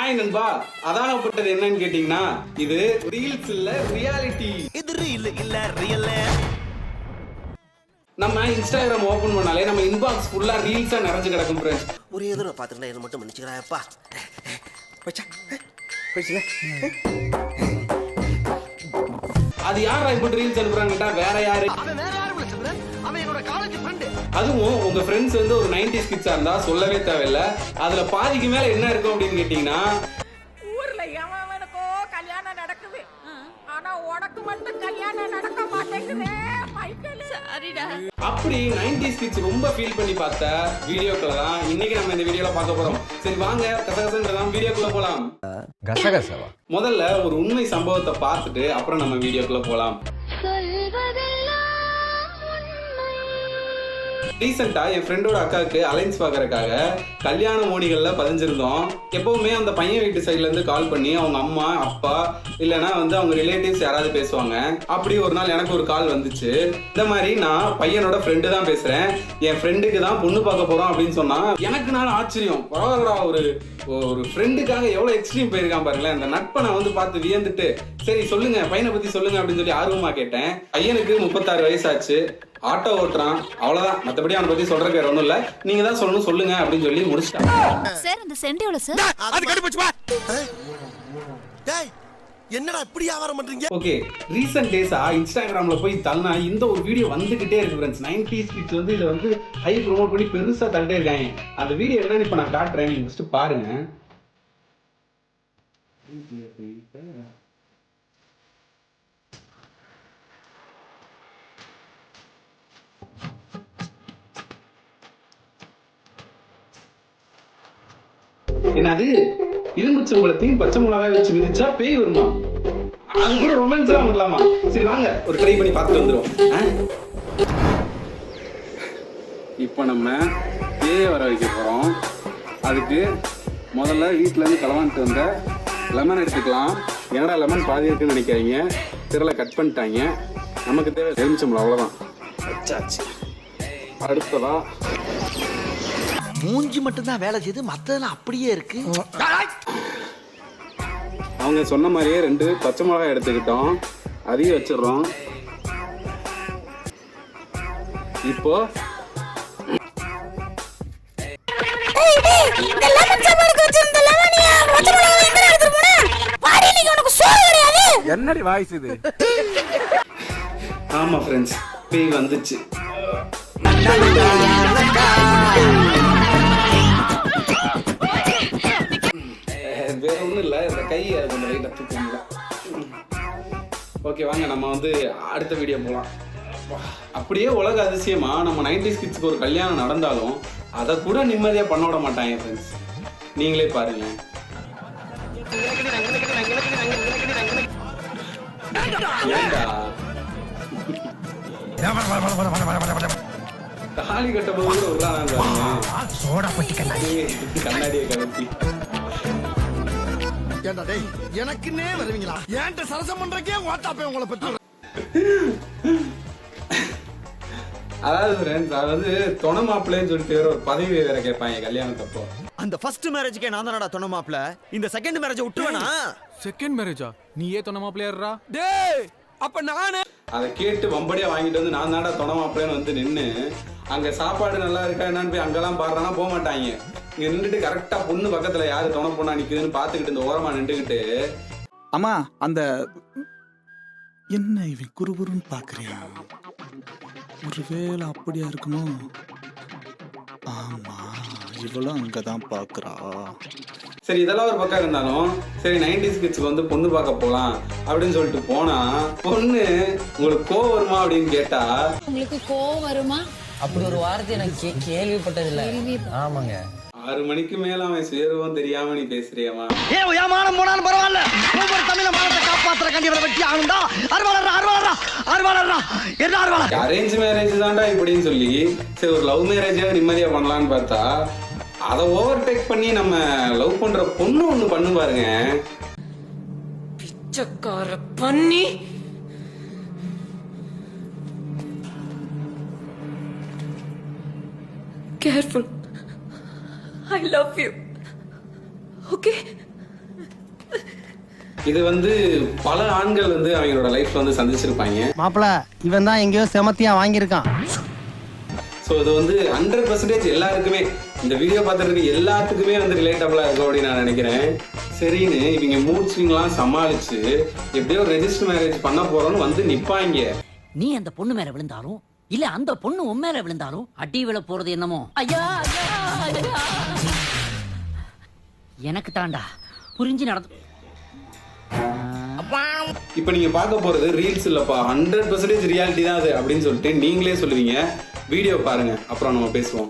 Hi நண்பா, அதாகப்பட்டது என்னன்னு கேட்டீங்கன்னா இது ரீல்ஸ் இல்ல ரியாலிட்டி. இது ரீல் இல்ல ரியல். நம்ம இன்ஸ்டாகிராம் ஓபன் பண்ணாலே நம்ம இன்பாக்ஸ் ஃபுல்லா ரீல்ஸா நிறைஞ்சு கிடக்கும் ஃப்ரெண்ட்ஸ். ஒரே தடவை பாத்துக்கிட்டா என்ன மட்டும் மன்னிச்சுக்கிறாயப்பா. அது யாரா இப்படி ரீல்ஸ் அனுப்புறாங்கட்டா வேற யாரு? அவன் என்னோட காலேஜ் ஃப்ரெண்ட். அதுவும் உங்க ஃப்ரெண்ட்ஸ் வந்து ஒரு 90s கிட்ஸா இருந்தா சொல்லவே தேவையில்ல. அதுல பாதிக்கு மேல என்ன இருக்கும் அப்படின்னு கேட்டீங்கன்னா, ஊர்ல எவனுக்கோ கல்யாணம் நடக்குது, ஆனா உனக்கு மட்டும் கல்யாணம் நடக்க மாட்டேங்குதே மைக்கேல். சரிடா. அப்படி 90s கிட்ஸ் ரொம்ப ஃபீல் பண்ணி பார்த்த வீடியோக்களை தான் இன்னைக்கு நம்ம இந்த வீடியோல பார்க்க போறோம். சரி வாங்க கசகசன்றதான் வீடியோக்குள்ள போலாம். கசகசவா? முதல்ல ஒரு உண்மை சம்பவத்தை பார்த்துட்டு அப்புறம் நம்ம வீடியோக்குள்ள போலாம். ரீசெண்டா என் ஃப்ரெண்டோட அக்காவுக்கு அலைன்ஸ் பாக்குறதுக்காக கல்யாண மோனிகள்ல பதிஞ்சிருந்தோம். எப்பவுமே அந்த பையன் வீட்டு சைட்ல இருந்து கால் பண்ணி அவங்க அம்மா அப்பா இல்லைன்னா வந்து அவங்க ரிலேட்டிவ்ஸ் யாராவது பேசுவாங்க. அப்படி ஒரு நாள் எனக்கு ஒரு கால் வந்துச்சு. இந்த மாதிரி நான் பையனோட ஃப்ரெண்டு தான் பேசுறேன், என் ஃப்ரெண்டுக்கு தான் பொண்ணு பார்க்க போறோம் அப்படின்னு சொன்னா எனக்கு நான் ஆச்சரியம். பரவாயில்லடா, ஒரு ஃப்ரெண்டுக்காக எவ்வளவு எக்ஸ்ட்ரீம் போயிருக்கான் பாருங்களேன். அந்த நட்பை நான் வந்து பார்த்து வியந்துட்டு சரி சொல்லுங்க பையனை பத்தி சொல்லுங்க அப்படின்னு சொல்லி ஆர்வமா கேட்டேன். பையனுக்கு 36 வயசாச்சு, ஆட்டோ ஓட்டுறான், அவ்வளவுதான். மத்தபடி அவனை பத்தி சொல்றதுக்கு வேற ஒண்ணும் இல்ல, நீங்க தான் சொல்லணும் சொல்லுங்க அப்படின்னு சொல்லி முடிச்சிட்டான். சார் அந்த சென்ட் எவ்வளவு சார்? அது கடிச்சு பா. டேய் என்னடா இப்படி வியாபாரம் பண்றீங்க? ஓகே, ரீசன்ட் டேஸா இன்ஸ்டாகிராம்ல போய் தள்ளனா இந்த ஒரு வீடியோ வந்துகிட்டே இருக்கு ஃப்ரெண்ட்ஸ். 90s கிட்ஸ் வந்து இதை வந்து ஹை ப்ரோமோட் பண்ணி பெருசா தள்ளிட்டே இருக்காங்க. அந்த வீடியோ என்னன்னு இப்ப நான் காட்டுறேன், நீங்க ஃபர்ஸ்ட் பாருங்க. என்னது இரும்புச்சம்பளத்தையும் பச்சை மிளகாய் வச்சு மிதிச்சா பேய் வருமா? அது கூட ரொமான்ஸ் எல்லாம் பண்ணலாமா? சரி வாங்க ஒரு ட்ரை பண்ணி பார்த்துட்டு வந்துடும். இப்போ நம்ம பேய் வர வைக்க போறோம். அதுக்கு முதல்ல வீட்டுல இருந்து களவான்ட்டு வந்த லெமன் எடுத்துக்கலாம். என்னடா லெமன் பாதி இருக்குன்னு நினைக்காதீங்க, திரளை கட் பண்ணிட்டாங்க. நமக்கு தேவை எலுமிச்சம்பளம், அவ்வளவுதான். வச்சாச்சு. அடுத்ததா மூஞ்சி மட்டும் தான் வேலை செய்து, மத்ததெல்லாம் அப்படியே இருக்கு. அவங்க சொன்ன மாதிரியே 2 பச்சை மிளகாய் எடுத்துக்கிட்டோம், அதையும் வச்சிடுறோம். இப்போ என்னடி வாய்ஸ் இது? ஆமா ஃப்ரெண்ட்ஸ், பேய் வந்துச்சு. வேற ஒண்ணும் இல்ல, இந்த கை கொஞ்சம் லைட்டா தூக்கல. ஓகே வாங்க நம்ம வந்து அடுத்த வீடியோ போலாம். அப்படியே உலக அதிசயமா நம்ம 90s கிட்ஸ்க்கு ஒரு கல்யாணம் நடந்தாலும் அதை கூட நிம்மதியா பண்ண விட மாட்டாங்க ஃப்ரெண்ட்ஸ். நீங்களே பாருங்க. தாலி கட்டபோது கூட விடுறாங்க கண்ணாடியை கலப்பி. எனக்குன்னே வருவீங்களா? ஏன்ட்ட சரசம் பண்றக்கே வாட்டாப்பே உங்களை பத்தி. அதாவது ஃப்ரெண்ட்ஸ், அதாவது தொண மாப்பிள்ளைன்னு சொல்லிட்டு ஒரு பதவி வேற கேட்பாங்க கல்யாணத்தப்போ. அந்த ஃபர்ஸ்ட் மேரேஜ்க்கே நான் தானடா தொண மாப்பிள்ள. இந்த செகண்ட் மேரேஜ் விட்டுவேனா? செகண்ட் மேரேஜா? நீ ஏன் தொண மாப்பிள்ளையறா? டேய் அப்ப நானே அதை கேட்டு வம்படியா வாங்கிட்டு வந்து நான் தான்டா தொண மாப்பிள்ளைன்னு வந்து நின்று அங்க சாப்பாடு நல்லா இருக்கா என்னன்னு போய் அங்கெல்லாம் பாடுறானா போக மாட்டாங்க. இங்க நின்றுட்டு கரெக்டா பொண்ணு பக்கத்துல யாரு தொண பொண்ணா நிக்குதுன்னு பாத்துக்கிட்டு இந்த ஓரமா நின்றுகிட்டு, அம்மா அந்த என்ன இவன் குறுகுறுன்னு பாக்குறியா? ஒருவேளை அப்படியா இருக்குமோ? ஆமா, இவளும் அங்கதான் பாக்குறா. சரி இதெல்லாம் ஒரு பக்கம் இருந்தாலும் சரி 90s கிட்ஸ்க்கு வந்து பொண்ணு பார்க்க போலாம் அப்படின்னு சொல்லிட்டு போனா பொண்ணு உங்களுக்கு கோவம் வருமா அப்படின்னு கேட்டா, உங்களுக்கு கோவம் வருமா? அப்படி ஒரு வார்த்தை எனக்கு கேள்விப்பட்டதில்லை. ஆமாங்க. 6 மணிக்கு மேல அவன் சுயரூபம் தெரியாம நீ பேசுறியாமா? ஏன் ஏமானம் போனாலும் பரவாயில்ல, ஒவ்வொரு தமிழ மானத்தை காப்பாத்துற கண்டிப்பா வெட்டி ஆகணும்டா. அருவாளர்ரா என்ன அருவாளர்? அரேஞ்ச் மேரேஜ் தான்டா இப்படின்னு சொல்லி சரி ஒரு லவ் மேரேஜா நிம்மதியா பண்ணலான்னு பார்த்தா அதை ஓவர்டேக் பண்ணி நம்ம லவ் பண்ற பொண்ணு ஒண்ணு பண்ணு பாருங்க. பிச்சைக்கார பண்ணி. Careful. I love you. Okay? இது வந்து பல ஆண்கள் வந்து அவங்களோட லைஃப்ல வந்து சந்திச்சிருப்பாங்க. மாப்பிள இவன் தான் எங்கேயோ செமத்தியா வாங்கியிருக்கான். ஸோ இது வந்து 100% எல்லாருக்குமே, இந்த வீடியோ பார்த்துட்டு எல்லாத்துக்குமே வந்து ரிலேட்டபிளாக இருக்கும் அப்படின்னு நான் நினைக்கிறேன். சரின்னு இவங்க மூட் ஸ்விங்லாம் சமாளித்து எப்படியோ ரெஜிஸ்டர் மேரேஜ் பண்ண போகிறோன்னு வந்து நிற்பாங்க. நீ அந்த பொண்ணு மேல விழுந்தாலும் இல்ல அந்த பொண்ணு உன் மேல விழுந்தாலும் அடி விழ போறது என்னமோ ஐயா எனக்கு தாண்டா புரிஞ்சு நடந்து. இப்போ நீங்கள் பார்க்க போகிறது ரீல்ஸ் இல்லைப்பா, 100% ரியாலிட்டி தான் அது அப்படின்னு சொல்லிட்டு நீங்களே சொல்லுவீங்க. வீடியோ பாருங்க, அப்புறம் நம்ம பேசுவோம்.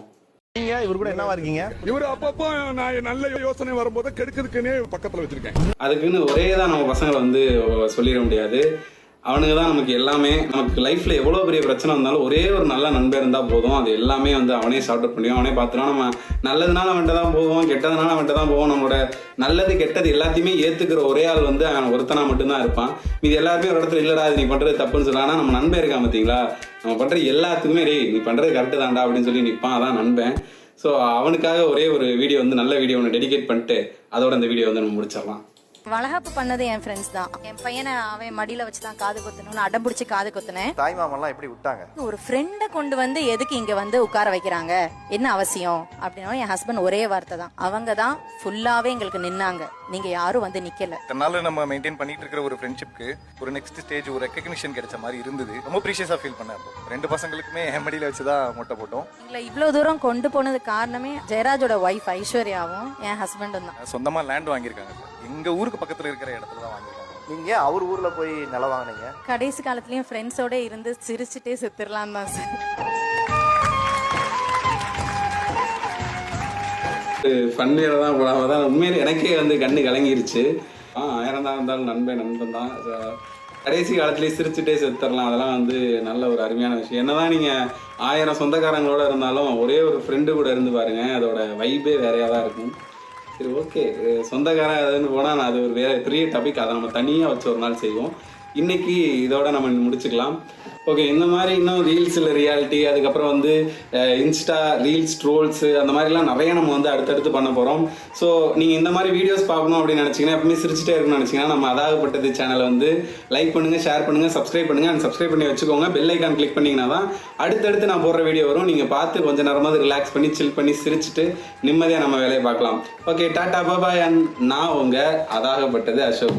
நீங்க இவர் கூட என்னவா இருக்கீங்க? இவர் அப்பப்போ நான் நல்ல யோசனை வரும்போது கெடுக்கிறதுக்குன்னே பக்கத்துல வச்சிருக்கேன். அதுக்குன்னு ஒரே தான் நம்ம பசங்களை வந்து சொல்லிட முடியாது. அவனுங்க தான் நமக்கு எல்லாமே. நமக்கு லைஃப்ல எவ்வளோ பெரிய பிரச்சனை வந்தாலும் ஒரே ஒரு நல்ல நண்பர் இருந்தால் போதும். அது எல்லாமே வந்து அவனே சார்ட் அவுட் பண்ணியும் அவனே பார்த்துருவோம். நம்ம நல்லதுனால அவன்கிட்ட தான் போவோம், கெட்டதுனால அவன்கிட்ட தான் போவோம். நம்மளோட நல்லது கெட்டது எல்லாத்தையுமே ஏற்றுக்கிற ஒரே ஆள் வந்து அவன் ஒருத்தனா மட்டும்தான் இருப்பான். இது எல்லாருமே ஒரு இடத்துல இல்லடா அது நீ பண்ணுறது தப்புன்னு சொல்லலாம். ஆனால் நம்ம நண்பன் இருக்கான் பார்த்தீங்களா, நம்ம பண்ணுற எல்லாத்துக்குமே டேய் நீ பண்ணுறது கரெக்டு தான்டா அப்படின்னு சொல்லி நிற்பான். அதான் நண்பன். ஸோ அவனுக்காக ஒரே ஒரு வீடியோ வந்து நல்ல வீடியோ ஒன்று டெடிகேட் பண்ணிட்டு அதோட அந்த வீடியோ வந்து நம்ம முடிச்சிடலாம். வளகாப்பு பண்ணது என் ஃப்ரெண்ட்ஸ் தான். என் பையனை அவன் மடியில வச்சு தான் காது குத்தணும்னு அடம் பிடிச்சி காது குத்துனேன். தாய் மாமெல்லாம் எப்படி விட்டாங்க? ஒரு ஃப்ரெண்டை கொண்டு வந்து எதுக்கு இங்க வந்து உட்கார வைக்கிறாங்க, என்ன அவசியம் அப்படின்னா என் ஹஸ்பண்ட் ஒரே வார்த்தை தான், அவங்க தான் ஃபுல்லாவே எங்களுக்கு நின்னாங்க, நீங்க யாரும் வந்து நிக்கல. இதனால நம்ம மெயின்டைன் பண்ணிட்டு இருக்கிற ஒரு ஃப்ரெண்ட்ஷிப்க்கு ஒரு நெக்ஸ்ட் ஸ்டேஜ் ஒரு ரெகக்னிஷன் கிடைச்ச மாதிரி இருந்தது. ரொம்ப ப்ரீஷியஸா ஃபீல் பண்ணேன். ரெண்டு பசங்களுக்குமே என் மடியில வச்சு தான் மொட்டை போட்டோம். எங்களை இவ்வளவு தூரம் கொண்டு போனது காரணமே ஜெயராஜோட ஒய்ஃப் ஐஸ்வர்யாவும் என் ஹஸ்பண்டும் தான். சொந்தமா லேண்ட் வாங்கியிருக்காங்க சார். எங்க ஊருக்கு பக்கத்துல இருக்கிற இடத்துல தான் வாங்கியிருக்காங்க. நீங்க அவர் ஊர்ல போய் நிலம் வாங்கினீங்க? கடைசி காலத்துலயும் ஃப்ரெண்ட்ஸோட இருந்து சிரிச்சுட்டே செத்துடலாம் தான் சார். ஃபன்னியாக தான் போடாம தான் உண்மையிலே எனக்கே வந்து கண்ணு கலங்கிருச்சு. 1000 தான் இருந்தாலும் நண்பன் தான். கடைசி காலத்துலேயே சிரிச்சுட்டே செத்துடலாம். அதெல்லாம் வந்து நல்ல ஒரு அருமையான விஷயம். என்னதான் நீங்கள் 1000 சொந்தக்காரங்களோட இருந்தாலும் ஒரே ஒரு ஃப்ரெண்டு கூட இருந்து பாருங்கள், அதோட வைப்பே வேறையாக தான் இருக்கும். சரி ஓகே, சொந்தக்காரன் அதுன்னு போனால் நான் அது ஒரு வேறு பெரிய டாபிக், அதை நம்ம தனியாக வச்சு ஒரு நாள் செய்வோம். இன்றைக்கி இதோட நம்ம முடிச்சுக்கலாம். ஓகே, இந்த மாதிரி இன்னும் ரீல்ஸில் ரியாலிட்டி, அதுக்கப்புறம் வந்து இன்ஸ்டா ரீல்ஸ் ட்ரோல்ஸு அந்த மாதிரிலாம் நிறைய நம்ம வந்து அடுத்தடுத்து பண்ண போகிறோம். ஸோ நீங்கள் இந்த மாதிரி வீடியோஸ் பார்க்கணும் அப்படின்னு நினச்சிங்கன்னா, எப்பவுமே சிரிச்சிட்டே இருக்கணும்னு நினச்சிங்கன்னா நம்ம அதாகப்பட்டது சேனலை வந்து லைக் பண்ணுங்கள், ஷேர் பண்ணுங்கள், சப்ஸ்கிரைப் பண்ணுங்கள். அண்ட் சப்ஸ்கிரைப் பண்ணி வச்சுக்கோங்க. பெல் ஐக்கான் கிளிக் பண்ணிங்கன்னா தான் அடுத்தடுத்து நான் போடுற வீடியோ வரும். நீங்கள் பார்த்து கொஞ்சம் நேரமாவது ரிலாக்ஸ் பண்ணி சில் பண்ணி சிரிச்சுட்டு நிம்மதியாக நம்ம வேலையை பார்க்கலாம். Okay, tata பாபாய். அண்ட் நான் உங்கள் அதாகப்பட்டது அசோக்.